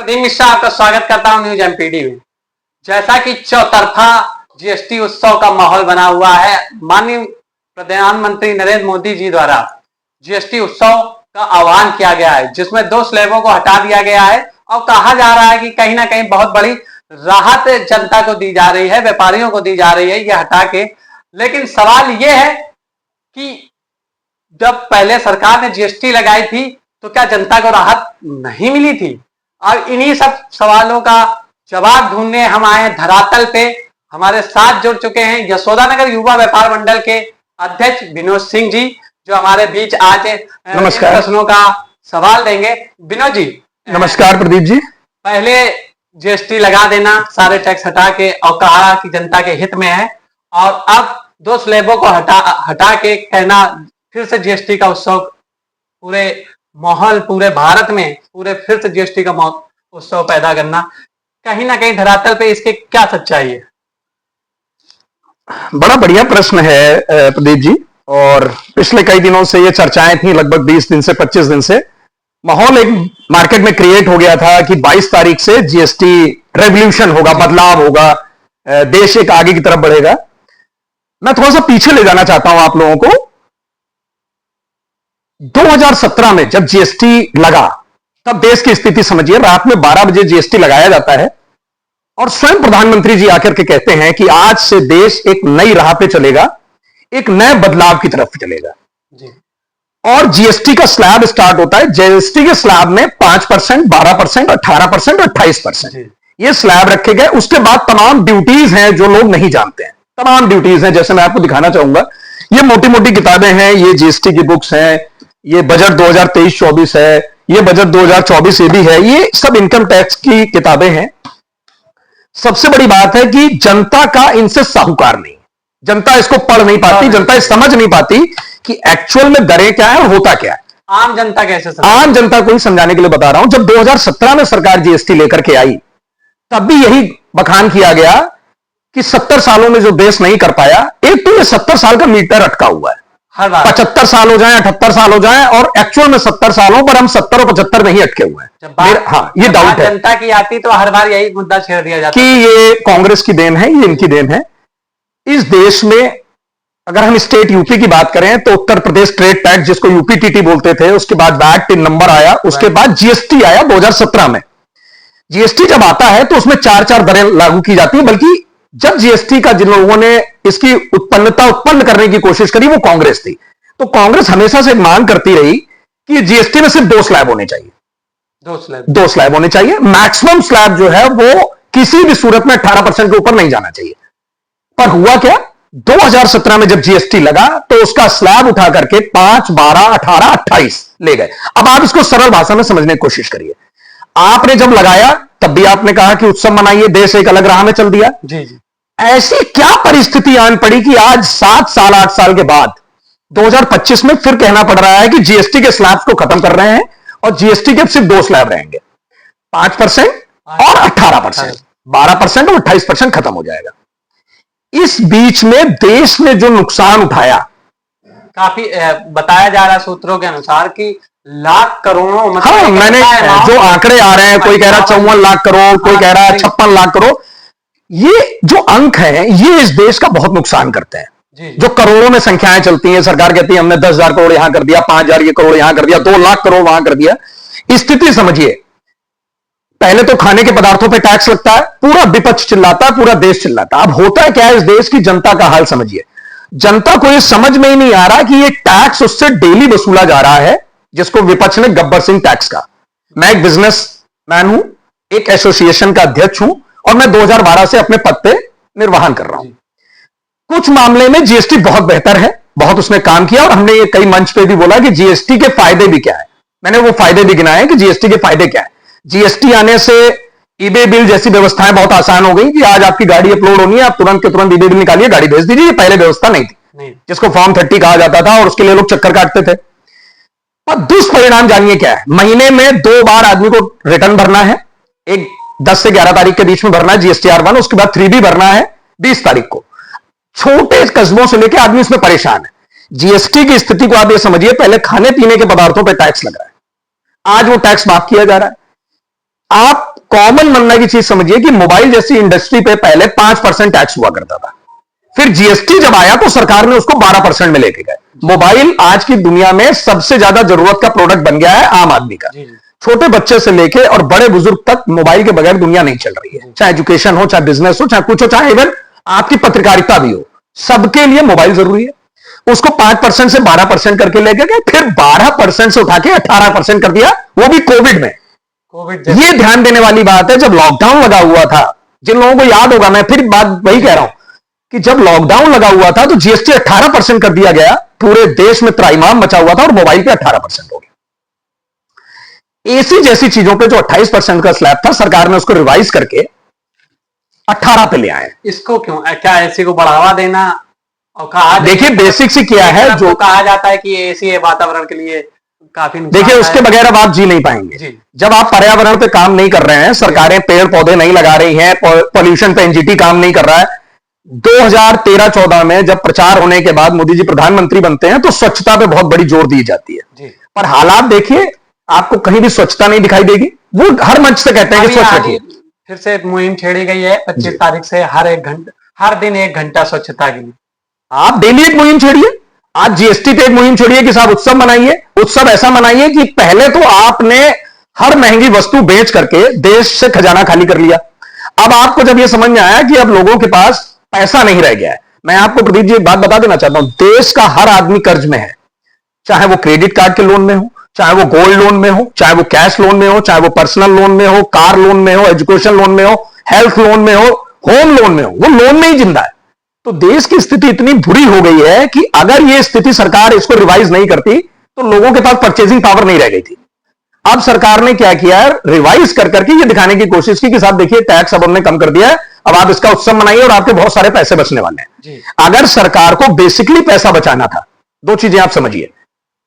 प्रदीप मिश्रा आपका स्वागत करता हूं न्यूज एमपीडी में। जैसा कि चौतरफा जीएसटी उत्सव का माहौल बना हुआ है, माननीय प्रधानमंत्री नरेंद्र मोदी जी द्वारा जीएसटी उत्सव का आह्वान किया गया है, जिसमें 2 स्लैबों को हटा दिया गया है और कहा जा रहा है कि कहीं ना कहीं बहुत बड़ी राहत जनता को दी जा रही है, व्यापारियों को दी जा रही है ये हटा के। लेकिन सवाल ये है कि जब पहले सरकार ने जीएसटी लगाई थी तो क्या जनता को राहत नहीं मिली थी? और इन्हीं सब सवालों का जवाब ढूंढने हम आए धरातल पे। हमारे साथ जुड़ चुके हैं यशोदानगर युवा व्यापार मंडल के अध्यक्ष विनोद सिंह जी, जो हमारे बीच आज नमस्कार प्रश्नों का सवाल देंगे। विनोद जी नमस्कार। प्रदीप जी, पहले जीएसटी लगा देना, सारे टैक्स हटा के, और कहा कि जनता के हित में है, और अब 2 स्लैबों को हटा के कहना फिर से जीएसटी का उत्सव, पूरे माहौल पूरे भारत में पूरे फिर से जीएसटी का उत्सव पैदा करना, कहीं ना कहीं धरातल पे इसके क्या सच्चाई है? बड़ा बढ़िया प्रश्न है प्रदीप जी। और पिछले कई दिनों से ये चर्चाएं थी, लगभग 20 दिन से 25 दिन से माहौल एक मार्केट में क्रिएट हो गया था कि 22 तारीख से जीएसटी रेवोल्यूशन होगा, बदलाव होगा, देश एक आगे की तरफ बढ़ेगा। मैं थोड़ा सा पीछे ले जाना चाहता हूं आप लोगों को। 2017 में जब जीएसटी लगा तब देश की स्थिति समझिए। रात में 12 बजे जीएसटी लगाया जाता है और स्वयं प्रधानमंत्री जी आकर के कहते हैं कि आज से देश एक नई राह पे चलेगा, एक नए बदलाव की तरफ चलेगा जी। और जीएसटी का स्लैब स्टार्ट होता है। जीएसटी के स्लैब में 5%, 12%, 18% और 28% ये स्लैब रखे गए। उसके बाद तमाम ड्यूटीज हैं जो लोग नहीं जानते हैं, तमाम ड्यूटीज हैं। जैसे मैं आपको दिखाना चाहूंगा, ये मोटी मोटी किताबें हैं, ये जीएसटी की बुक्स हैं, ये बजट 2023-24 है, ये बजट 2024 ये भी है, ये सब इनकम टैक्स की किताबें हैं। सबसे बड़ी बात है कि जनता का इनसे साहूकार नहीं, जनता इसको पढ़ नहीं पाती, जनता समझ नहीं पाती कि एक्चुअल में दरें क्या है और होता क्या है। आम जनता कैसे समझ? आम जनता को ही समझाने के लिए बता रहा हूं। जब 2017 में सरकार जीएसटी लेकर के आई तब भी यही बखान किया गया कि 70 सालों में जो देश नहीं कर पाया। एक तो ये 70 साल का मीटर अटका हुआ है, 75 साल हो जाए, 78 साल हो जाए, और एक्चुअल में 70 सालों पर हम 70 और 75 नहीं अटके हुए हैं। हाँ, ये डाउट है। जनता की आती तो हर बार यही मुद्दा छेड़ दिया जाता कि ये कांग्रेस की देन है, ये इनकी देन है। इस देश में अगर हम स्टेट यूपी की बात करें तो उत्तर प्रदेश ट्रेड टैक्स, जिसको यूपीटीटी बोलते थे, उसके बाद वैट पिन नंबर आया, उसके बाद जीएसटी आया 2017 में। जीएसटी जब आता है तो उसमें 4 दरें लागू की जाती है। बल्कि जब जीएसटी का जिन लोगों ने इसकी उत्पन्न करने की कोशिश करी वो कांग्रेस थी। तो कांग्रेस हमेशा से मांग करती रही कि जीएसटी में सिर्फ 2 स्लैब होने चाहिए, 2 स्लैब होने चाहिए। मैक्सिमम स्लैब जो है वो किसी भी सूरत में 18% के ऊपर नहीं जाना चाहिए। पर हुआ क्या, 2017 में जब जीएसटी लगा तो उसका स्लैब उठा करके 5, 12, 18, 28 ले गए। अब आप इसको सरल भाषा में समझने की कोशिश करिए। आपने जब लगाया तब भी आपने कहा कि उत्सव मनाइए, देश एक अलग राह में चल दिया। जी जी। ऐसी क्या परिस्थिति आन पड़ी कि आज 7 साल 8 साल के बाद 2025 में फिर कहना पड़ रहा है कि जीएसटी के स्लैब्स को खत्म कर रहे हैं और जीएसटी के सिर्फ 2 स्लैब रहेंगे, 5% और 18%, 12% और 28% खत्म हो जाएगा। इस बीच में देश ने जो नुकसान उठाया, काफी बताया जा रहा है सूत्रों के अनुसार कि लाख करोड़ों, मतलब हाँ, मैंने जो आंकड़े आ रहे हैं, कोई कह रहा है 54 लाख करोड़, कोई कह रहा है 56 लाख करोड़, ये जो अंक हैं ये इस देश का बहुत नुकसान करते हैं जी। जो करोड़ों में संख्याएं चलती हैं, सरकार कहती है हमने 10,000 करोड़ यहां कर दिया, 5,000 ये करोड़ यहां कर दिया, 2 लाख करोड़ वहां कर दिया। स्थिति समझिए, पहले तो खाने के पदार्थों पे टैक्स लगता है, पूरा विपक्ष चिल्लाता है, पूरा देश चिल्लाता है। अब होता है क्या है, इस देश की जनता का हाल समझिए। जनता को यह समझ में ही नहीं आ रहा कि ये टैक्स उससे डेली वसूला जा रहा है, जिसको विपक्ष ने गब्बर सिंह टैक्स का। मैं एक बिजनेसमैन हूं, एक एसोसिएशन का अध्यक्ष हूं और मैं 2012 से अपने पद पे निर्वहन कर रहा हूं। कुछ मामले में जीएसटी बहुत बेहतर है, बहुत उसने काम किया, और हमने ये कई मंच पे भी बोला कि जीएसटी के फायदे भी क्या है। मैंने वो फायदे भी गिनाए कि जीएसटी के फायदे क्या है। जीएसटी आने से ईबे बिल जैसी व्यवस्थाएं बहुत आसान हो गई कि आज आपकी गाड़ी अपलोड होनी है, आप तुरंत के तुरंत ईबे बिल निकालिए, गाड़ी भेज दीजिए। पहले व्यवस्था नहीं थी, जिसको फॉर्म 30 कहा जाता था और उसके लिए लोग चक्कर काटते थे। और दुष्परिणाम जानिए क्या है, महीने में 2 बार आदमी को रिटर्न भरना है, एक 10 से 11 तारीख के बीच में भरना है GSTR-1, उसके बाद 3B भरना है 20 तारीख को। छोटे कस्बों से लेकर आदमी इसमें परेशान है। जीएसटी की स्थिति को आप ये समझिए, पहले खाने पीने के पदार्थों पर टैक्स लग रहा है, आज वो टैक्स माफ किया जा रहा है। आप कॉमन बनने की चीज समझिए कि मोबाइल जैसी इंडस्ट्री पे पहले 5% टैक्स हुआ करता था, फिर जीएसटी जब आया तो सरकार ने उसको 12% में लेके गए। मोबाइल आज की दुनिया में सबसे ज्यादा जरूरत का प्रोडक्ट बन गया है आम आदमी का। छोटे बच्चे से लेके और बड़े बुजुर्ग तक मोबाइल के बगैर दुनिया नहीं चल रही है, चाहे एजुकेशन हो, चाहे बिजनेस हो, चाहे कुछ हो, चाहे इवन आपकी पत्रकारिता भी हो, सबके लिए मोबाइल जरूरी है। उसको 5% से 12% करके लेके गए, फिर 12% से उठा के 18% कर दिया, वो भी कोविड में। ये ध्यान देने वाली बात है, जब लॉकडाउन लगा हुआ था, जिन लोगों को याद होगा, मैं फिर बात वही कह रहा हूं कि जब लॉकडाउन लगा हुआ था तो जीएसटी 18% कर दिया गया, पूरे देश में त्राहिमाम मचा हुआ था और मोबाइल पे 18% हो गया। एसी जैसी चीजों पे जो 28% का स्लैब था, सरकार ने उसको रिवाइज करके 18 पे ले आए। इसको क्यों, क्या एसी को बढ़ावा देना? और कहा, देखिए बेसिक से क्या है, जो कहा जाता है कि एसी वातावरण के लिए काफी, देखिए उसके बगैर अब आप जी नहीं पाएंगे। जब आप पर्यावरण पे काम नहीं कर रहे हैं, सरकारें पेड़ पौधे नहीं लगा रही हैं, पॉल्यूशन पे एनजीटी काम नहीं कर रहा है। 2013-14 में जब प्रचार होने के बाद मोदी जी प्रधानमंत्री बनते हैं तो स्वच्छता पे बहुत बड़ी जोर दी जाती है, पर हालात देखिए, आपको कहीं भी स्वच्छता नहीं दिखाई देगी। वो हर मंच से कहते हैं कि स्वच्छ रखिए। फिर से मुहिम छेड़ी गई है 25 तारीख से, हर दिन 1 घंटा स्वच्छता के लिए। आप डेली एक मुहिम छेड़िए। आज जीएसटी पे एक मुहिम छोड़िए कि साहब उत्सव मनाइए। उत्सव ऐसा मनाइए कि पहले तो आपने हर महंगी वस्तु बेच करके देश से खजाना खाली कर लिया। अब आपको जब यह समझ में आया कि अब लोगों के पास पैसा नहीं रह गया है, मैं आपको प्रदीप जी एक बात बता देना चाहता हूं, देश का हर आदमी कर्ज में है, चाहे वो क्रेडिट कार्ड के लोन में हो, चाहे वो गोल्ड लोन में हो, चाहे वो कैश लोन में हो, चाहे वो पर्सनल लोन में हो, कार लोन में हो, एजुकेशन लोन में हो, हेल्थ लोन में हो, होम लोन में हो, वो लोन में ही जिंदा है। तो देश की स्थिति इतनी बुरी हो गई है कि अगर ये स्थिति सरकार इसको रिवाइज नहीं करती तो लोगों के पास परचेजिंग पावर नहीं रह गई थी। अब सरकार ने क्या किया, रिवाइज कर करके ये दिखाने की कोशिश की कि साहब देखिए टैक्स अब हमने कम कर दिया है, अब आप इसका उत्सव मनाइए और आपके बहुत सारे पैसे बचने वाले हैं। अगर सरकार को बेसिकली पैसा बचाना था, दो चीजें आप समझिए,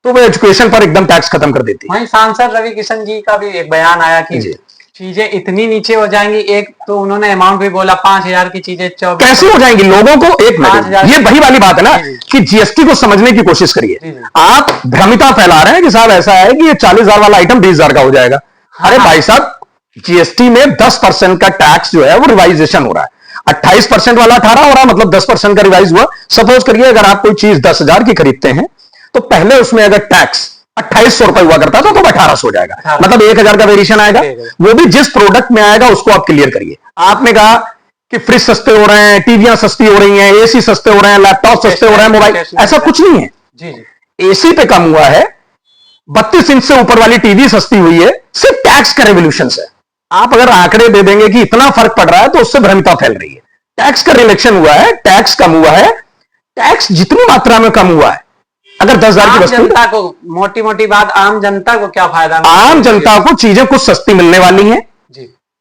तो वो एजुकेशन पर एकदम टैक्स खत्म कर देती। वहीं सांसद रवि किशन जी का भी एक बयान आया कि चीजें इतनी नीचे हो जाएंगी, एक तो उन्होंने अमाउंट भी बोला 5,000 की चीजें, कैसे हो जाएंगी लोगों को? एक मिनट, ये वही वाली बात है ना कि जीएसटी को समझने की कोशिश करिए। आप भ्रमिता फैला रहे हैं कि साहब ऐसा है कि ये 40,000 वाला आइटम 20,000 का हो जाएगा। अरे भाई साहब, जीएसटी में 10% का टैक्स जो है वो रिवाइजेशन हो रहा है, 28% वाला 18 हो रहा है, मतलब 10% का रिवाइज हुआ। सपोज करिए अगर आप कोई चीज 10,000 की खरीदते हैं तो पहले उसमें अगर टैक्स 2,800 रुपए हुआ करता था तो 1,800 हो जाएगा, मतलब 1,000 का वेरिएशन आएगा। वो भी जिस प्रोडक्ट में आएगा उसको आप क्लियर करिए। आपने कहा कि फ्रिज सस्ते हो रहे हैं, टीवियां सस्ती हो रही हैं, एसी सस्ते हो रहे हैं, लैपटॉप सस्ते हो रहे हैं, मोबाइल, ऐसा कुछ नहीं है। एसी पे कम हुआ है, 32 इंच से ऊपर वाली टीवी सस्ती हुई है, सिर्फ टैक्स का रेवोल्यूशन है। आप अगर आंकड़े दे देंगे कि इतना फर्क पड़ रहा है तो उससे भ्रमिता फैल रही है। टैक्स का रिलेक्शन हुआ है, टैक्स कम हुआ है। टैक्स जितनी मात्रा में कम हुआ है, अगर 10,000 की वस्तु, जनता को, मोटी मोटी बात, आम जनता को क्या फायदा? आम जनता को चीजें कुछ सस्ती मिलने वाली हैं।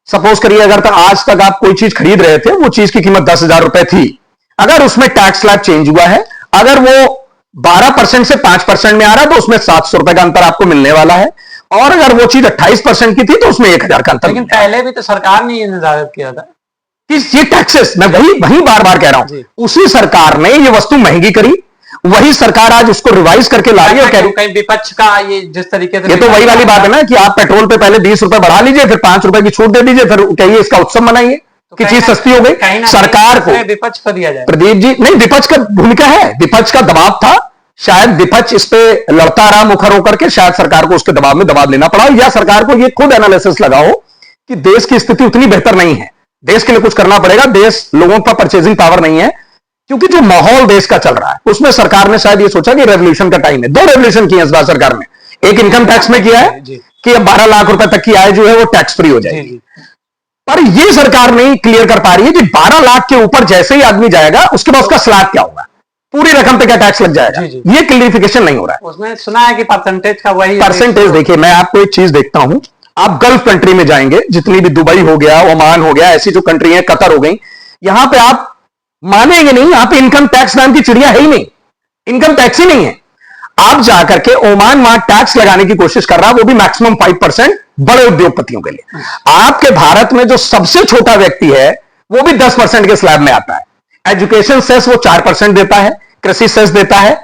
सपोज करिए अगर तक आज तक आप कोई चीज खरीद रहे थे, वो चीज की कीमत 10,000 रुपए थी, अगर उसमें टैक्स स्लैब चेंज हुआ है, अगर वो 12% से 5% में आ रहा है तो उसमें 700 रुपए का अंतर आपको मिलने वाला है, और अगर वो चीज 28% की थी तो उसमें 1,000 का अंतर। लेकिन पहले भी तो सरकार ने ये निर्धारित किया था कि ये टैक्सेस, मैं वही बार बार कह रहा हूं, उसी सरकार ने ये वस्तु महंगी करी, वही सरकार आज उसको रिवाइज करके ला रही है। कहीं विपक्ष का ये जिस तरीके से, ये तो वही वाली बात है ना कि आप पेट्रोल पे पहले 20 रुपए बढ़ा लीजिए, फिर 5 रुपए की छूट दे दीजिए, फिर कहिए इसका उत्सव मनाइए कि चीज सस्ती हो गई। सरकार को विपक्ष को दिया जाए। प्रदीप जी, नहीं, विपक्ष का भूमिका है, विपक्ष का दबाव था, शायद विपक्ष इस पे लड़ता रहा मुखर होकर के, शायद सरकार को उसके दबाव में दबाव लेना पड़ा, या सरकार को ये खुद एनालिसिस लगाओ कि देश की स्थिति उतनी बेहतर नहीं है, देश के लिए कुछ करना पड़ेगा, देश लोगों का परचेजिंग पावर नहीं है। क्योंकि जो माहौल देश का चल रहा है उसमें सरकार ने शायद ये सोचा कि रेवोल्यूशन का टाइम है। 2 रेवोल्यूशन किए इस बार सरकार ने। एक इनकम टैक्स में किया है कि अब 12 लाख रुपए तक की आय जो है वो टैक्स फ्री हो जाएगी, पर ये सरकार नहीं क्लियर कर पा रही है कि 12 लाख के ऊपर जैसे ही आदमी जाएगा उसके बाद उसका स्लैब क्या होगा, पूरी रकम पे क्या टैक्स लग जाएगा, ये क्लियरिफिकेशन नहीं हो रहा है। उसमें सुना है कि परसेंटेज का वही परसेंटेज। देखिए मैं आपको एक चीज देखता हूं, आप गल्फ कंट्री में जाएंगे, जितनी भी दुबई हो गया, ओमान हो गया, ऐसी जो कंट्री है, कतर हो गई, यहां पे आप मानेंगे नहीं, यहां पे इनकम टैक्स नाम की चिड़िया है ही नहीं, इनकम टैक्स ही नहीं है। आप जाकर के ओमान वहां टैक्स लगाने की कोशिश कर रहा है, वो भी मैक्सिमम 5% बड़े उद्योगपतियों के लिए। आपके भारत में जो सबसे छोटा व्यक्ति है वो भी 10% के स्लैब में आता है। एजुकेशन सेस वो 4% देता है, कृषि सेस देता है,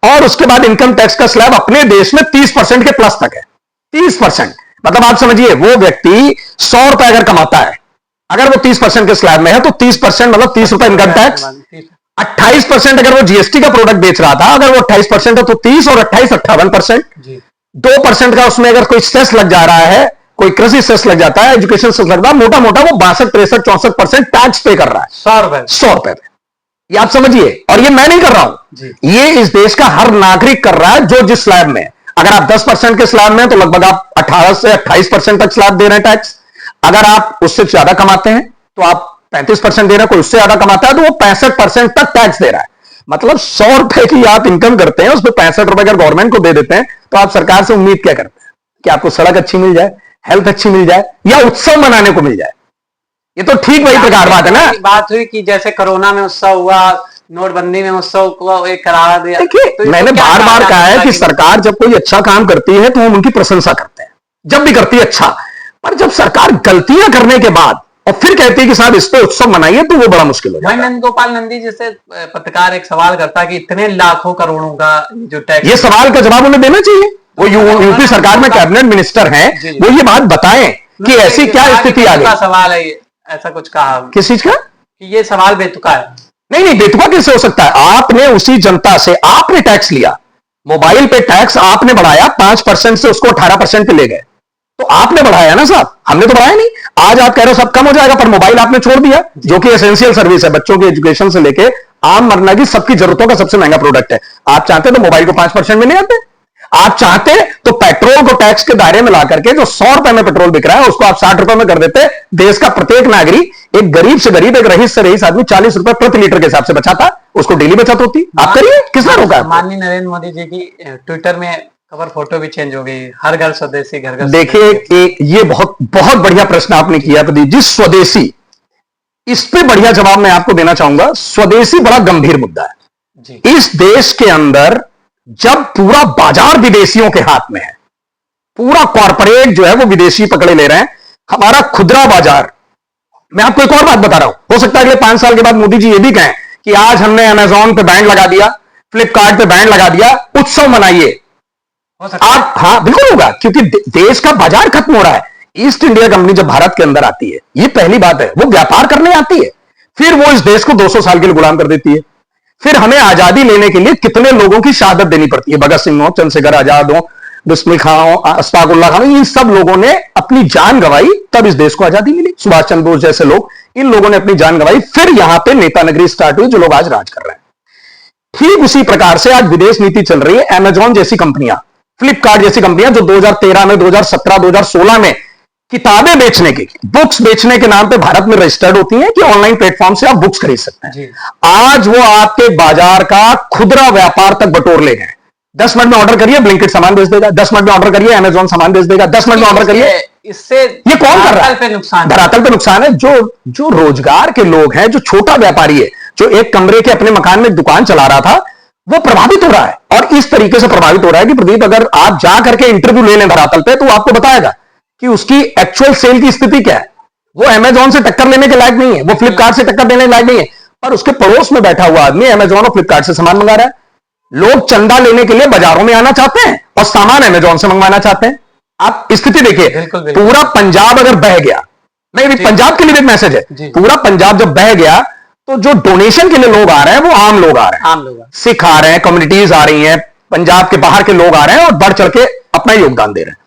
और उसके बाद इनकम टैक्स का स्लैब अपने देश में 30% के प्लस तक है। 30%। मतलब आप समझिए, वो व्यक्ति 100 रुपए अगर कमाता है, अगर वो 30% के स्लैब में है तो 30% मतलब 30 रुपए इनकम टैक्स, 28% अगर वो जीएसटी का प्रोडक्ट बेच रहा था, अगर वो 28% है तो 30 और 28 58%, 2% का उसमें अगर कोई सेस लग जा रहा है, कोई कृषि सेस लग जाता है, एजुकेशन सेस लग रहा है, मोटा मोटा वो 62, 63, 64% टैक्स पे कर रहा है 100 रुपए पे। ये आप समझिए, और ये मैं नहीं कर रहा हूं, ये इस देश का हर नागरिक कर रहा है जो जिस स्लैब में है। अगर आप 10% के स्लैब में हैं तो लगभग आप 18 से 28% तक स्लैब दे रहे हैं टैक्स। अगर आप उससे ज्यादा कमाते हैं तो आप 35% दे रहे हैं, कोई उससे ज्यादा कमाता है तो वो 65% तक टैक्स दे रहा है। मतलब 100 रुपए की आप इनकम करते हैं, उसमें 65 रुपए अगर गवर्नमेंट को दे देते हैं, तो आप सरकार से उम्मीद क्या करते हैं कि आपको सड़क अच्छी मिल जाए, हेल्थ अच्छी मिल जाए, या उत्सव मनाने को मिल जाए। ये तो ठीक वही प्रकार बात है ना। बात हुई कि जैसे कोरोना में उत्सव हुआ, नोटबंदी में उत्सव को एक करार दिया। देखिए, तो मैंने बार बार कहा है कि सरकार जब कोई अच्छा काम करती है तो हम उनकी प्रशंसा करते हैं, जब भी करती है अच्छा। पर जब सरकार गलतियां करने के बाद और फिर कहती है कि साहब इस पे उत्सव मनाइए, तो वो बड़ा मुश्किल हो जाता है। नंद गोपाल नंदी जैसे पत्रकार एक सवाल करता है कि इतने लाखों करोड़ों का जो टैक्स, ये सवाल का जवाब उन्हें देना चाहिए। वो यूपी सरकार में कैबिनेट मिनिस्टर हैं, वो ये बात बताएं कि ऐसी क्या स्थिति आ गई। सवाल है ये, ऐसा कुछ कहा किस चीज का कि ये सवाल बेतुका है? नहीं, बेतुका कैसे हो सकता है? आपने उसी जनता से आपने टैक्स लिया, मोबाइल पे टैक्स आपने बढ़ाया 5% से उसको 18% पे ले गए, तो आपने बढ़ाया ना साहब, हमने तो बढ़ाया नहीं। आज आप कह रहे हो सब कम हो जाएगा, पर मोबाइल आपने छोड़ दिया, जो कि एसेंशियल सर्विस है, बच्चों के एजुकेशन से लेके आम मरना की सबकी जरूरतों का सबसे महंगा प्रोडक्ट है। आप चाहते तो मोबाइल को 5% में नहीं आते, आप चाहते तो पेट्रोल को टैक्स के दायरे में ला करके जो 100 रुपए में पेट्रोल बिक रहा है उसको आप 60 रुपए में कर देते। देश का प्रत्येक नागरिक, एक गरीब से गरीब, एक रईस से रईस आदमी 40 रुपए प्रति लीटर के हिसाब से बचाता, उसको डेली बचत होती। आप करिए, किसने रोका? माननीय नरेंद्र मोदी जी की ट्विटर में कवर फोटो भी चेंज हो गई, हर घर स्वदेशी, घर घर। देखिए, ये बहुत बहुत बढ़िया प्रश्न आपने किया प्रदीप जी। स्वदेशी, इस पे बढ़िया जवाब मैं आपको देना चाहूंगा। स्वदेशी बड़ा गंभीर मुद्दा है जी। इस देश के अंदर जब पूरा बाजार विदेशियों के हाथ में है, पूरा कॉर्पोरेट जो है वो विदेशी पकड़े ले रहे हैं, हमारा खुदरा बाजार। मैं आपको एक और बात बता रहा हूं, हो सकता है अगले 5 साल के बाद मोदी जी ये भी कहें कि आज हमने अमेजॉन पे बैन लगा दिया, फ्लिपकार्ट पे बैन लगा दिया, उत्सव मनाइए। आप, हाँ बिल्कुल होगा, क्योंकि देश का बाजार खत्म हो रहा है। ईस्ट इंडिया कंपनी जब भारत के अंदर आती है, ये पहली बात है, वो व्यापार करने आती है, फिर वो इस देश को 200 साल के लिए गुलाम कर देती है। फिर हमें आजादी लेने के लिए कितने लोगों की शहादत देनी पड़ती है, भगत सिंह हो, चंद्रशेखर आजाद हो, बिस्मिल खां हो, अशफाकुल्लाह खान, इन सब लोगों ने अपनी जान गंवाई, तब इस देश को आजादी मिली। सुभाष चंद्र बोस जैसे लोग, इन लोगों ने अपनी जान गंवाई, फिर यहां पे नेता नगरी स्टार्ट हुई, जो लोग आज राज कर रहे हैं। ठीक उसी प्रकार से आज विदेश नीति चल रही है। अमेजॉन जैसी कंपनियां, फ्लिपकार्ट जैसी कंपनियां, जो 2013 में, 2017, 2016 में किताबें बेचने की, बुक्स बेचने के नाम पे भारत में रजिस्टर्ड होती हैं कि ऑनलाइन प्लेटफॉर्म से आप बुक्स खरीद सकते हैं, आज वो आपके बाजार का खुदरा व्यापार तक बटोर ले गए। 10 मिनट में ऑर्डर करिए, ब्लिंकिट सामान भेज देगा, 10 मिनट में ऑर्डर करिए, अमेजॉन सामान भेज देगा, 10 मिनट में ऑर्डर करिए। इससे ये कौन कर रहा है? धरातल पे नुकसान है। जो रोजगार के लोग हैं, जो छोटा व्यापारी है, जो एक कमरे के अपने मकान में दुकान चला रहा था, वो प्रभावित हो रहा है। और इस तरीके से प्रभावित हो रहा है कि प्रदीप, अगर आप जा करके इंटरव्यू ले लें धरातल पे, तो आपको बताएगा कि उसकी एक्चुअल सेल की स्थिति क्या है। वो अमेजॉन से टक्कर लेने के लायक नहीं है, वो फ्लिपकार्ट से टक्कर देने के लायक नहीं है, पर उसके पड़ोस में बैठा हुआ आदमी अमेजॉन और फ्लिपकार्ट से सामान मंगा रहा है। लोग चंदा लेने के लिए बाजारों में आना चाहते हैं और सामान अमेजॉन से मंगवाना चाहते हैं। आप स्थिति देखिए, पूरा पंजाब अगर बह गया, नहीं, पंजाब के लिए एक मैसेज है, पूरा पंजाब जब बह गया तो जो डोनेशन के लिए लोग आ रहे हैं वो आम लोग आ रहे हैं, आम लोग, सिख आ रहे हैं, कम्युनिटीज आ रही हैं, पंजाब के बाहर के लोग आ रहे हैं और बढ़ चढ़ के अपना योगदान दे रहे हैं।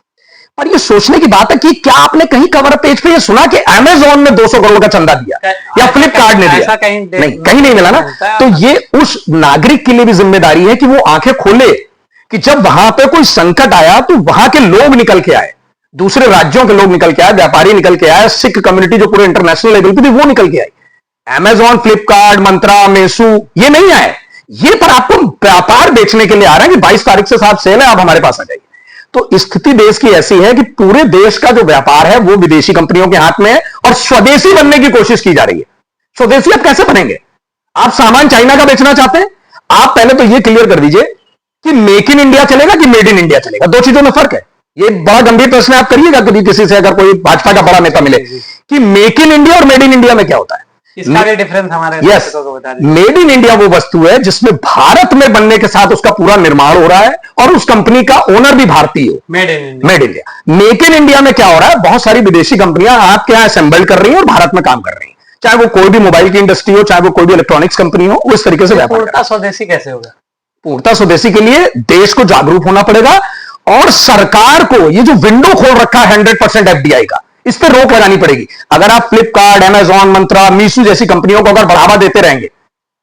पर ये सोचने की बात है कि क्या आपने कहीं कवर पेज पे ये सुना कि अमेजॉन ने 200 करोड़ का चंदा दिया या फ्लिपकार्ट ने दिया? कहीं नहीं मिला ना। तो ये उस नागरिक के लिए भी जिम्मेदारी है कि वो आंखें खोले कि जब वहां पे कोई संकट आया तो वहां के लोग निकल के आए, दूसरे राज्यों के लोग निकल के आए, व्यापारी निकल के आए, सिख कम्युनिटी जो पूरे इंटरनेशनल लेवल पे थी वो निकल के आई। अमेजॉन, फ्लिपकार्ट, मंत्रा, मेसू ये नहीं आए, ये पर आपको व्यापार बेचने के लिए आ रहे हैं कि 22 तारीख से साथ सेल है, आप हमारे पास आ जाइए। तो स्थिति देश की ऐसी है कि पूरे देश का जो व्यापार है वो विदेशी कंपनियों के हाथ में है और स्वदेशी बनने की कोशिश की जा रही है। स्वदेशी आप कैसे बनेंगे? आप सामान चाइना का बेचना चाहते हैं, आप पहले तो ये क्लियर कर दीजिए कि मेक इन इंडिया चलेगा कि मेड इन इंडिया चलेगा, दो चीजों में फर्क है। ये बड़ा गंभीर प्रश्न आप करिएगा कभी किसी से, अगर कोई भाजपा का बड़ा नेता मिले, कि मेक इन इंडिया और मेड इन इंडिया में क्या होता है। इसका भी डिफरेंस हमारे यस, दर्शकों को बता दीजिए। मेड इन इंडिया वो वस्तु है जिसमें भारत में बनने के साथ उसका पूरा निर्माण हो रहा है और उस कंपनी का ओनर भी भारतीय हो। Made in India. Made India. Make in India में क्या हो रहा है, बहुत सारी विदेशी कंपनियां आपके यहां असेंबल कर रही हैं और भारत में काम कर रही हैं, चाहे वो कोई भी मोबाइल की इंडस्ट्री हो, चाहे वो कोई भी इलेक्ट्रॉनिक्स कंपनी हो, उस तरीके से व्यापार। पूर्णतः स्वदेशी कैसे होगा? पूर्णतः स्वदेशी के लिए देश को जागरूक होना पड़ेगा और सरकार को ये जो विंडो खोल रखा है 100% एफडीआई का, इस पर रोक लगानी पड़ेगी। अगर आप फ्लिपकार्ट, अमेजॉन, मंत्रा, मीशो जैसी कंपनियों को अगर बढ़ावा देते रहेंगे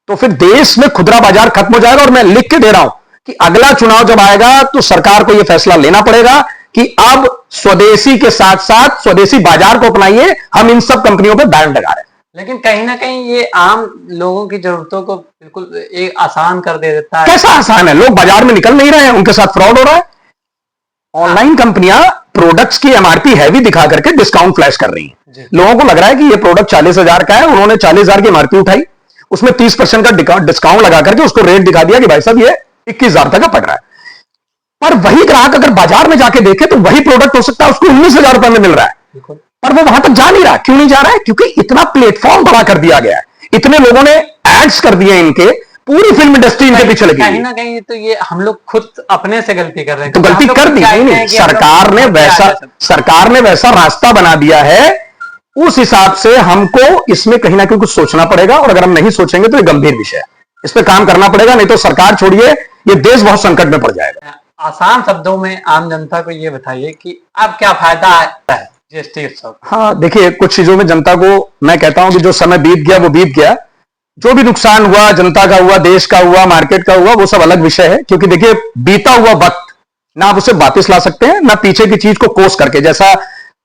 तो फिर देश में खुदरा बाजार खत्म हो जाएगा। और मैं लिख के दे रहा हूं कि अगला चुनाव जब आएगा तो सरकार को यह फैसला लेना पड़ेगा कि अब स्वदेशी के साथ साथ स्वदेशी बाजार को अपनाइए। हम इन सब कंपनियों पर बैन लगा रहे हैं। लेकिन कहीं ना कहीं ये आम लोगों की जरूरतों को बिल्कुल एक आसान कर दे देता है। कैसा आसान है? लोग बाजार में निकल नहीं रहे हैं, उनके साथ फ्रॉड हो रहा है। ऑनलाइन कंपनियां प्रोडक्ट्स की एमआरपी हैवी दिखा करके डिस्काउंट फ्लैश कर रही हैं। लोगों को लग रहा है कि ये प्रोडक्ट 40,000 का है, उन्होंने 40,000 की एमआरपी उठाई, उसमें 30% का डिस्काउंट लगा करके उसको रेट दिखा दिया कि भाई साहब ये 21,000 तक का पड़ रहा है। पर वही ग्राहक अगर बाजार में जाके देखे तो वही प्रोडक्ट हो सकता है उसको 19,000 रुपए में मिल रहा है, पर वो वहां तक जा नहीं रहा। क्यों नहीं जा रहा है? क्योंकि इतना प्लेटफॉर्म बड़ा कर दिया गया है, इतने लोगों ने एड्स कर दिए, इनके पूरी फिल्म इंडस्ट्री इनके पीछे लगी। कहीं ना कहीं तो ये हम लोग खुद अपने से गलती कर रहे हैं। तो गलती कर दी नहीं, सरकार ने वैसा रास्ता बना दिया है, उस हिसाब से हमको इसमें कहीं ना कहीं कुछ सोचना पड़ेगा। और अगर हम नहीं सोचेंगे तो ये गंभीर विषय है, इस पर काम करना पड़ेगा, नहीं तो सरकार छोड़िए ये देश बहुत संकट में पड़ जाएगा। आसान शब्दों में आम जनता को ये बताइए कि अब क्या फायदा है जीएसटी उत्सव? हाँ देखिए, कुछ चीजों में जनता को मैं कहता हूं कि जो समय बीत गया वो बीत गया। जो भी नुकसान हुआ, जनता का हुआ, देश का हुआ, मार्केट का हुआ, वो सब अलग विषय है। क्योंकि देखिए, बीता हुआ वक्त ना आप उसे वापस ला सकते हैं, ना पीछे की चीज को कोस करके। जैसा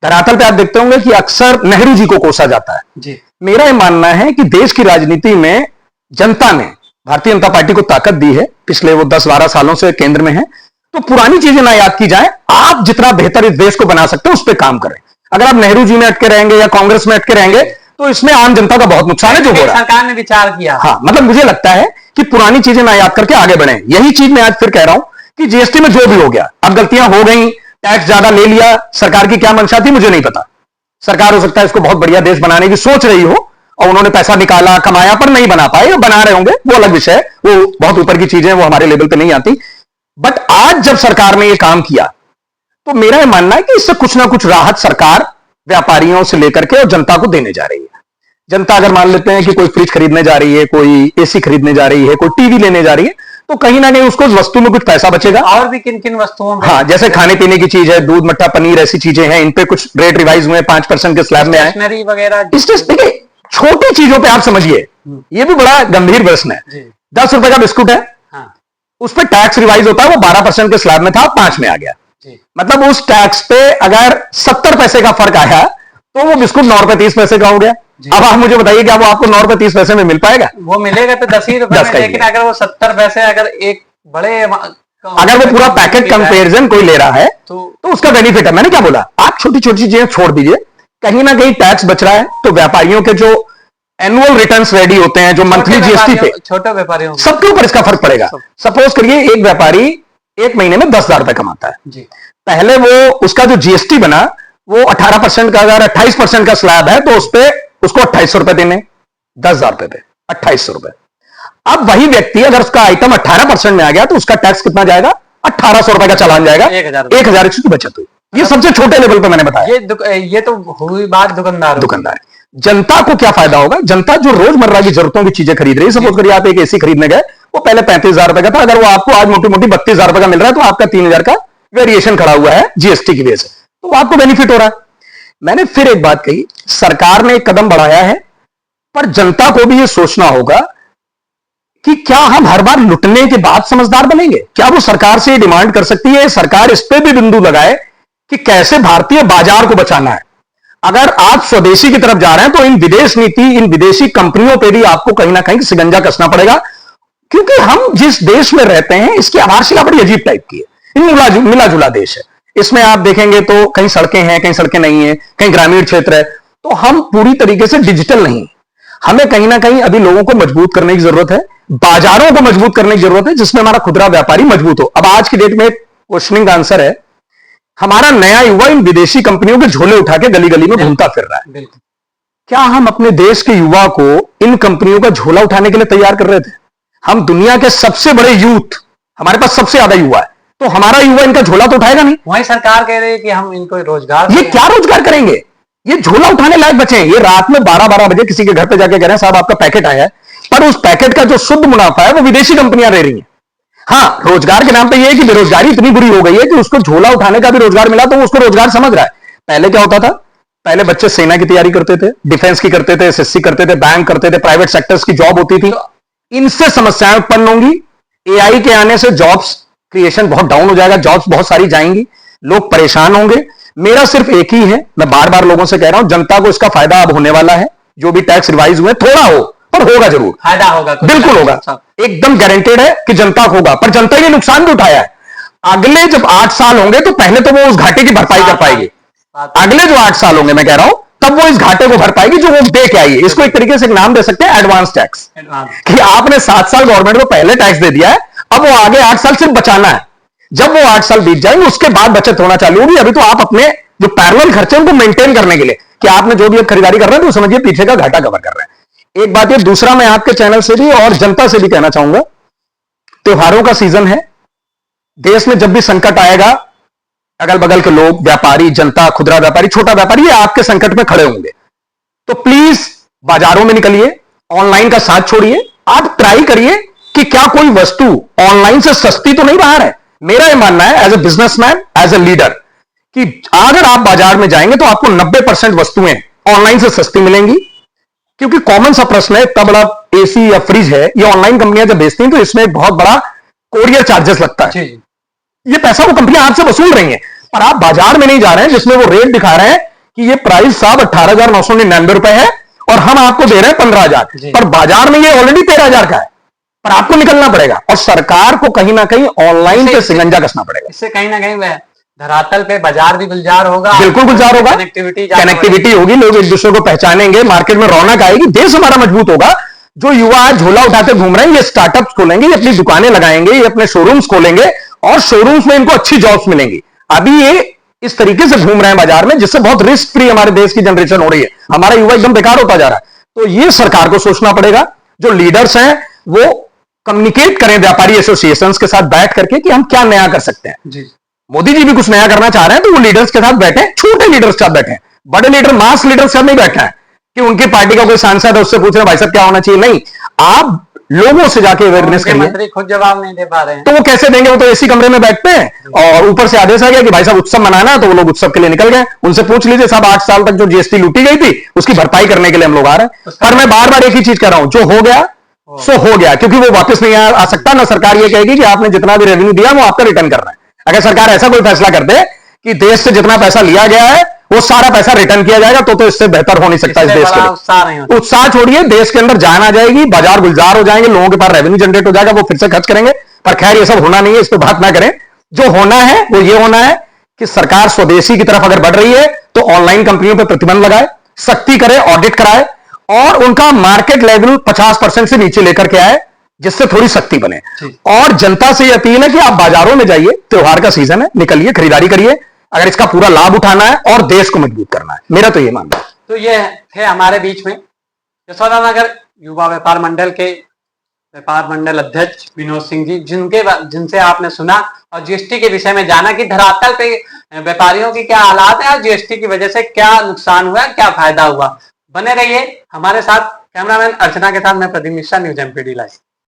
धरातल पे आप देखते होंगे कि अक्सर नेहरू जी को कोसा जाता है जी। मेरा यह मानना है कि देश की राजनीति में जनता ने भारतीय जनता पार्टी को ताकत दी है, पिछले वो 10-12 सालों से केंद्र में है। तो पुरानी चीजें ना याद की जाए, आप जितना बेहतर इस देश को बना सकते हैं उस पर काम करें। अगर आप नेहरू जी में अटके रहेंगे या कांग्रेस में अटके रहेंगे तो इसमें आम जनता का बहुत नुकसान है जो हो रहा है। सरकार ने विचार किया। हाँ, मतलब मुझे लगता है कि पुरानी चीजें ना याद करके आगे बढ़े। यही चीज मैं आज फिर कह रहा हूं कि जीएसटी में जो भी हो गया, अब गलतियां हो गई, टैक्स ज्यादा ले लिया, सरकार की क्या मंशा थी मुझे नहीं पता। सरकार हो सकता है इसको बहुत बढ़िया देश बनाने की सोच रही हो और उन्होंने पैसा निकाला, कमाया, पर नहीं बना पाए, बना रहे होंगे, वो अलग विषय है, वो बहुत ऊपर की चीजें, वो हमारे लेवल पे नहीं आती। बट आज जब सरकार ने ये काम किया तो मेरा यह मानना है कि इससे कुछ ना कुछ राहत सरकार व्यापारियों से लेकर के और जनता को देने जा रही है। जनता अगर मान लेते हैं कि कोई फ्रिज खरीदने जा रही है, कोई एसी खरीदने जा रही है, कोई टीवी लेने जा रही है, तो कहीं ना कहीं उसको उस वस्तु में कुछ पैसा बचेगा। और भी किन किन वस्तुओं में? हाँ, जैसे खाने पीने की चीज है, दूध, मट्ठा, पनीर, ऐसी चीजें हैं, इन पे कुछ रेट रिवाइज हुए, 5% के स्लैब में आए। स्टेशनरी वगैरह, देखिए, छोटी चीजों पे आप समझिए, ये भी बड़ा गंभीर प्रश्न है। 10 रुपए का बिस्कुट है, उस पर टैक्स रिवाइज होता है, वो 12% के स्लैब में था, 5 में आ गया। मतलब उस टैक्स पे अगर 70 पैसे का फर्क आया तो वो बिस्कुट 9 रुपए 30 पैसे का हो गया। अब आप मुझे बताइए कि वो आपको 9 रुपए 30 पैसे में मिल पाएगा? वो मिलेगा तो 10 ही रुपए में, लेकिन अगर वो 70 पैसे अगर एक बड़े अगर वो पूरा पैकेट कंपैरिजन कोई ले रहा है तो उसका बेनिफिट है। मैंने क्या बोला, आप छोटी छोटी चीजें छोड़ दीजिए, कहीं ना कहीं टैक्स बच रहा है। तो व्यापारियों के जो एनुअल रिटर्न्स रेडी होते हैं, जो मंथली जीएसटी पे, छोटे व्यापारियों सबके ऊपर इसका फर्क पड़ेगा। सपोज करिए एक व्यापारी एक महीने में 10,000 रुपए कमाता है जी। पहले वो उसका जो जीएसटी बना वो 18% का, अगर 28% का स्लैब है तो उस पर उसको 2800 रुपए देने, 10,000 रुपए पे 2800 रुपए। अब वही व्यक्ति अगर उसका आइटम 18% में आ गया तो उसका टैक्स कितना जाएगा? 1800 रुपए का चालान जाएगा, 1,000 की बचत हुई। ये सबसे छोटे लेवल पे मैंने बताया। ये तो हुई बात दुकानदार। जनता को क्या फायदा होगा? जनता जो रोजमर्रा की जरूरतों की चीजें खरीद रही है, सपोज करिए आप एक एसी खरीदने गए, वो पहले 35,000 रुपए का था, अगर वो आपको आज मोटी मोटी 32,000 रुपए का मिल रहा है तो आपका 3,000 का वेरिएशन खड़ा हुआ है जीएसटी की वजह से, तो आपको बेनिफिट हो रहा है। मैंने फिर एक बात कही, सरकार ने एक कदम बढ़ाया है, पर जनता को भी यह सोचना होगा कि क्या हम हर बार लुटने के बाद समझदार बनेंगे? क्या वो सरकार से डिमांड कर सकती है, सरकार इस पे भी बिंदु लगाए कि कैसे भारतीय बाजार को बचाना है। अगर आप स्वदेशी की तरफ जा रहे हैं तो इन विदेश नीति, इन विदेशी कंपनियों पे भी आपको कहीं ना कहीं शिकंजा कसना पड़ेगा, क्योंकि हम जिस देश में रहते हैं इसकी आधारशिला बड़ी अजीब टाइप की है, मिला जुला देश है। इसमें आप देखेंगे तो कहीं सड़कें हैं, कहीं सड़कें नहीं है, कहीं ग्रामीण क्षेत्र है, तो हम पूरी तरीके से डिजिटल नहीं। हमें कहीं ना कहीं अभी लोगों को मजबूत करने की जरूरत है, बाजारों को मजबूत करने की जरूरत है, जिसमें हमारा खुदरा व्यापारी मजबूत हो। अब आज की डेट में क्वेश्चनिंग का आंसर है, हमारा नया युवा इन विदेशी कंपनियों के झोले उठा के गली गली में घूमता फिर रहा है। क्या हम अपने देश के युवा को इन कंपनियों का झोला उठाने के लिए तैयार कर रहे थे? हम दुनिया के सबसे बड़े यूथ, हमारे पास सबसे ज्यादा युवा है, तो हमारा युवा इनका झोला तो उठाएगा नहीं। वही सरकार कह रही है कि हम इनको रोजगार, ये क्या रोजगार करेंगे? ये झोला उठाने लायक बचे हैं। ये रात में 12-12 बजे किसी के घर पे जाके कह रहे हैं साहब आपका पैकेट आया है, पर उस पैकेट का जो शुद्ध मुनाफा है वो विदेशी कंपनियां ले रही हैं। हाँ, रोजगार के नाम पे ये है कि बेरोजगारी इतनी बुरी हो गई है कि उसको झोला उठाने का भी रोजगार मिला तो वो उसको रोजगार समझ रहा है। पहले क्या होता था? पहले बच्चे सेना की तैयारी करते थे, डिफेंस की करते थे, एसएससी करते थे, बैंक करते थे, प्राइवेट सेक्टर्स की जॉब होती थी। इनसे समस्याएं उत्पन्न होंगी। एआई के आने से जॉब्स क्रिएशन बहुत डाउन हो जाएगा, जॉब्स बहुत सारी जाएंगी, लोग परेशान होंगे। मेरा सिर्फ एक ही है, मैं बार बार लोगों से कह रहा हूं, जनता को इसका फायदा अब होने वाला है। जो भी टैक्स रिवाइज हुए, थोड़ा हो पर होगा जरूर, फायदा होगा, बिल्कुल होगा, एकदम गारंटेड है कि जनता को होगा। पर जनता ये नुकसान भी उठाया है। अगले जब 8 साल होंगे तो पहले तो वो उस घाटे की भरपाई कर पाएगी। अगले जो 8 साल होंगे, मैं कह रहा हूं, तब वो इस घाटे को भर पाएगी जो वो दे के आई है। इसको एक तरीके से एक नाम दे सकते हैं एडवांस टैक्स, कि आपने 7 साल गवर्नमेंट को पहले टैक्स दे दिया है, अब वो आगे 8 साल सिर्फ बचाना है। जब वो 8 साल बीत जाएंगे उसके बाद बचत होना चालू होगी। अभी तो आप अपने जो पैरेलल खर्चे उनको मेंटेन करने के लिए, कि आपने जो भी अब खरीदारी कर रहे हैं तो समझिए पीछे का घाटा कवर कर रहे हैं। एक बात ये, दूसरा मैं आपके चैनल से भी और जनता से भी कहना चाहूंगा, त्योहारों का सीजन है। देश में जब भी संकट आएगा, अगल बगल के लोग, व्यापारी, जनता, खुदरा व्यापारी, छोटा व्यापारी, ये आपके संकट में खड़े होंगे। तो प्लीज बाजारों में निकलिए, ऑनलाइन का साथ छोड़िए। आप ट्राई करिए कि क्या कोई वस्तु ऑनलाइन से सस्ती तो नहीं बाहर है। मेरा यह मानना है as a businessman, as a leader, कि अगर आप बाजार में जाएंगे तो आपको 90% वस्तुएं ऑनलाइन से सस्ती मिलेंगी। क्योंकि कॉमन सा प्रश्न है, इतना बड़ा एसी या फ्रिज है, ये ऑनलाइन कंपनियां जब बेचती हैं तो इसमें एक बहुत बड़ा कोरियर चार्जेस लगता है। ये पैसा वो कंपनियां आपसे वसूल रही हैं, पर आप बाजार में नहीं जा रहे हैं जिसमें वो रेट दिखा रहे हैं कि ये प्राइस साहब 18,999 रुपए है और हम आपको दे रहे हैं 15,000, पर बाजार में ये ऑलरेडी 13,000 का है। पर आपको निकलना पड़ेगा और सरकार को कहीं ना कहीं ऑनलाइन पे सिंगंजा कसना पड़ेगा। इससे कहीं ना कहीं वह धरातल पे बाजार भी गुलजार होगा, बिल्कुल गुलजार होगा, कनेक्टिविटी होगी, लोग एक दूसरे को पहचानेंगे, मार्केट में रौनक आएगी, देश हमारा मजबूत होगा। जो युवा झोला उठाते घूम रहे हैं, ये स्टार्टअप्स खोलेंगे, ये अपनी दुकानें लगाएंगे, ये अपने शोरूम्स खोलेंगे और शोरूम्स में इनको अच्छी जॉब्स मिलेंगी। अभी ये इस तरीके से घूम रहे हैं बाजार में जिससे बहुत रिस्क फ्री हमारे देश की जनरेशन हो रही है, हमारा युवा एकदम बेकार होता जा रहा है। तो ये सरकार को सोचना पड़ेगा। जो लीडर्स हैं वो कम्युनिकेट करें व्यापारी एसोसिएशंस के साथ बैठ करके कि हम क्या नया कर सकते हैं। जी। मोदी जी भी कुछ नया करना चाह रहे हैं तो वो लीडर्स के साथ बैठे, छोटे लीडर्स के साथ बैठे, बड़े लीडर मास लीडर्स के साथ नहीं बैठना है कि उनकी पार्टी का कोई सांसद है उससे पूछ रहे भाई साहब क्या होना चाहिए। नहीं, आप लोगों से जाके अवेयरनेस करिए। मंत्री खुद जवाब नहीं दे पा रहे हैं तो वो कैसे देंगे? वो तो एसी कमरे में बैठते हैं और ऊपर से आदेश आ गया कि भाई साहब उत्सव मनाना है, तो वो लोग उत्सव के लिए निकल गए। उनसे पूछ लीजिए साहब 8 साल तक जो जीएसटी लूटी गई थी उसकी भरपाई करने के लिए हम लोग आ रहे हैं। पर मैं बार बार एक ही चीज कह रहा हूं, जो हो गया सो हो गया, क्योंकि वो वापस नहीं आ सकता। ना सरकार ये कहेगी कि आपने जितना भी रेवेन्यू दिया वो आपका रिटर्न करना है। अगर सरकार ऐसा कोई फैसला कर दे कि देश से जितना पैसा लिया गया है वो सारा पैसा रिटर्न किया जाएगा, तो इससे बेहतर हो नहीं सकता इस देश के लिए। उत्साह छोड़िए, देश के अंदर जान आ जाएगी, बाजार गुलजार हो जाएंगे, लोगों के पास रेवेन्यू जनरेट हो जाएगा, वो फिर से खर्च करेंगे। पर खैर ये सब होना नहीं है, इस पर बात ना करें। जो होना है वो ये होना है कि सरकार स्वदेशी की तरफ अगर बढ़ रही है तो ऑनलाइन कंपनियों पर प्रतिबंध लगाए, सख्ती करे, ऑडिट कराए और उनका मार्केट लेवल 50% से नीचे लेकर के आए, जिससे थोड़ी सख्ती बने। और जनता से यह अपील है कि आप बाजारों में जाइए, त्योहार का सीजन है, निकलिए, खरीदारी करिए, अगर इसका पूरा लाभ उठाना है और देश को मजबूत करना है। मेरा तो ये मानना है। तो ये थे हमारे बीच में यशोदानगर युवा व्यापार मंडल के व्यापार मंडल अध्यक्ष विनोद सिंह जी, जिनसे आपने सुना और जीएसटी के विषय में जाना कि धरातल पे व्यापारियों की क्या हालात है और जीएसटी की वजह से क्या नुकसान हुआ, क्या फायदा हुआ। बने रहिए हमारे साथ। कैमरामैन अर्चना के साथ मैं Pradeep Mishra, news MPD live.